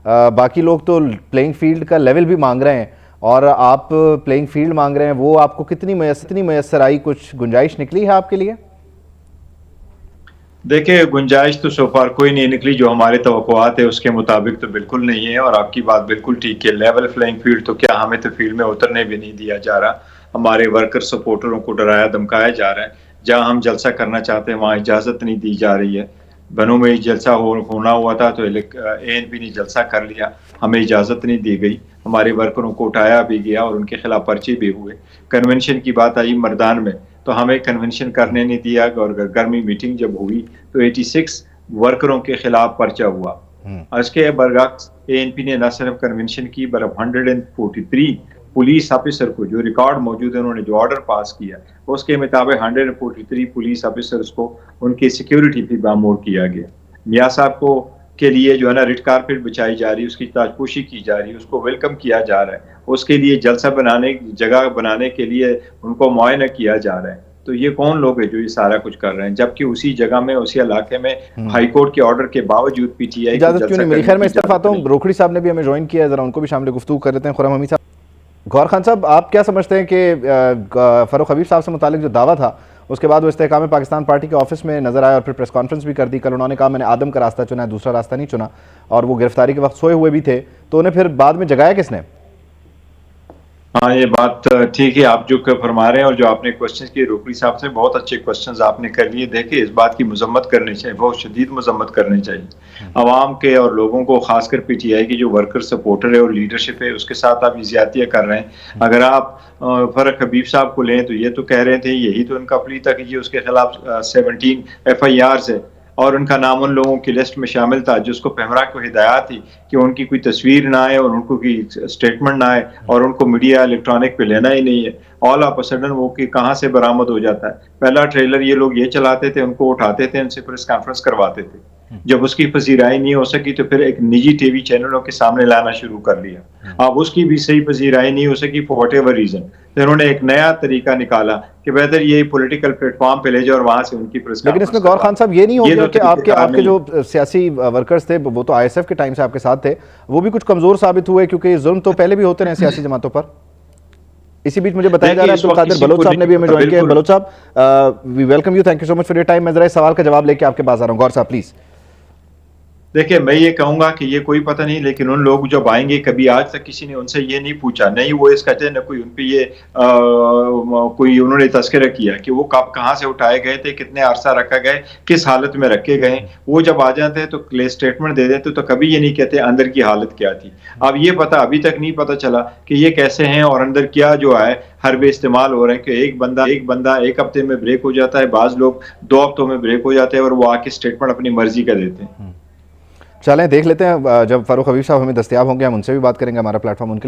बाकी लोग तो प्लेइंग फील्ड का लेवल भी मांग रहे हैं और आप प्लेइंग फील्ड मांग रहे हैं, वो आपको कितनी मैसर आई, कुछ गुंजाइश निकली है आपके लिए? देखिए, गुंजाइश तो सो फार कोई नहीं निकली, जो हमारे तवक्कुआत है उसके मुताबिक तो बिल्कुल नहीं है। और आपकी बात बिल्कुल ठीक है, लेवल फ्लाइंग फील्ड तो क्या, हमें तो फील्ड में उतरने भी नहीं दिया जा रहा। हमारे वर्कर सपोर्टरों को डराया धमकाया जा रहा है। जहाँ हम जलसा करना चाहते हैं वहाँ इजाज़त नहीं दी जा रही है। बनों में जलसा होना हुआ था तो ANP ने जलसा कर लिया, हमें इजाज़त नहीं दी गई। हमारे वर्करों को उठाया भी गया और उनके खिलाफ पर्चे भी हुए। कन्वेंशन की बात आई मर्दान में, तो हमें कन्वेंशन करने नहीं दिया और गर्मी मीटिंग जब हुई तो 86 वर्करों के खिलाफ पर्चा हुआ। इसके बरअक्स ANP ने न सिर्फ कन्वेंशन की बल्कि 143 पुलिस ऑफिसर को, जो रिकॉर्ड मौजूद है, उन्होंने जो ऑर्डर पास किया उसके मुताबिक 143 पुलिस ऑफिसर्स को उनकी सिक्योरिटी भी बामोर किया गया। मियाँ साहब को के लिए जो है ना रिट कारपेट बिछाई जा रही है, उसकी ताजपोशी की जा रही है, उसको वेलकम किया जा रहा है, उसके लिए जलसा बनाने जगह बनाने के लिए उनको मुआयना किया जा रहा है। तो ये कौन लोग हैं जो ये सारा कुछ कर रहे हैं, जबकि उसी जगह में उसी इलाके में हाई कोर्ट के ऑर्डर के बावजूद PTI को इजाजत क्यों नहीं मिली? खैर मैं इस तरफ आता हूँ, रोखड़ी साहब ने भी हमें ज्वाइन किया है, जरा उनको भी शामिल गुफ्तगू कर लेते हैं। खुर्रम हमीद साहब, गौहर खान साहब, आप क्या समझते हैं कि फ़ारूक हबीब साहब से मुतालिक जो दावा था उसके बाद वो इस्तेहकाम पाकिस्तान पार्टी के ऑफिस में नजर आया और फिर प्रेस कॉन्फ्रेंस भी कर दी। कल उन्होंने कहा मैंने आदम का रास्ता चुना है, दूसरा रास्ता नहीं चुना, और वो गिरफ्तारी के वक्त सोए हुए भी थे, तो उन्हें फिर बाद में जगाया किसने? हाँ, ये बात ठीक है आप जो फरमा रहे हैं, और जो आपने क्वेश्चन किए रोकड़ी साहब से, बहुत अच्छे क्वेश्चंस आपने कर लिए। देखिए, इस बात की मजम्मत करनी चाहिए, बहुत शदीद मजम्मत करनी चाहिए। आवाम के और लोगों को, खासकर PTI की जो वर्कर सपोर्टर है और लीडरशिप है, उसके साथ आप ज्यादतियाँ कर रहे हैं। अगर आप फरक हबीब साहब को लें तो ये तो कह रहे थे, यही तो उनका प्ली था कि ये उसके खिलाफ 17 FIRs है और उनका नाम उन लोगों की लिस्ट में शामिल था जिसको पैमरा को हिदायत थी कि उनकी कोई तस्वीर ना आए और उनको कोई स्टेटमेंट ना आए और उनको मीडिया इलेक्ट्रॉनिक पे लेना ही नहीं है। ऑल ऑफ अ सडन वो कि कहाँ से बरामद हो जाता है। पहला ट्रेलर ये लोग ये चलाते थे, उनको उठाते थे, उनसे प्रेस कॉन्फ्रेंस करवाते थे। जब उसकी पजीराई नहीं हो सकी तो फिर एक निजी टीवी चैनलों के सामने लाना शुरू कर लिया। अब उसकी भी सही पजीराई नहीं हो सकी फॉर वट एवर रीजन, तो इन्होंने एक नया तरीका निकाला कि बेहतर ये पॉलिटिकल प्लेटफॉर्म पे ले जाओ और वहां से उनकी प्रेस। लेकिन इसमें गौर खान साहब ये नहीं हो गया कि आपके जो सियासी वर्कर्स थे वो तो ISF के टाइम से आपके साथ थे, वो भी कुछ कमजोर साबित हुए? क्योंकि जुल्म तो पहले भी होते रहे सियासी जमातों पर। इसी बीच मुझे बताया जा रहा है अब्दुल कादिर बलोच साहब ने भी हमें ज्वाइन किया। बलोच साहब, we welcome you, thank you so much for your time. मैं जरा इस सवाल का जवाब लेके आपके पास आ रहा हूँ। गौर साहब प्लीज। देखिए, मैं ये कहूंगा कि ये कोई पता नहीं, लेकिन उन लोग जब आएंगे, कभी आज तक किसी ने उनसे ये नहीं पूछा, नहीं वो इस कहते, न कोई उन पे ये कोई उन्होंने तस्करा किया कि वो कब कहाँ से उठाए गए थे, कितने अरसा रखा गए, किस हालत में रखे गए। वो जब आ जाते हैं तो स्टेटमेंट दे देते तो कभी ये नहीं कहते अंदर की हालत क्या थी। अब ये पता अभी तक नहीं पता चला कि ये कैसे हैं और अंदर क्या जो है हरबे इस्तेमाल हो रहे हैं कि एक बंदा एक हफ्ते में ब्रेक हो जाता है, बाज लोग 2 हफ्तों में ब्रेक हो जाते हैं और वो आके स्टेटमेंट अपनी मर्जी का देते हैं। चलें देख लेते हैं, जब फ़ारूक हबीब साहब हमें दस्तयाब होंगे हम उनसे भी बात करेंगे। हमारा प्लेटफॉर्म उनके लिए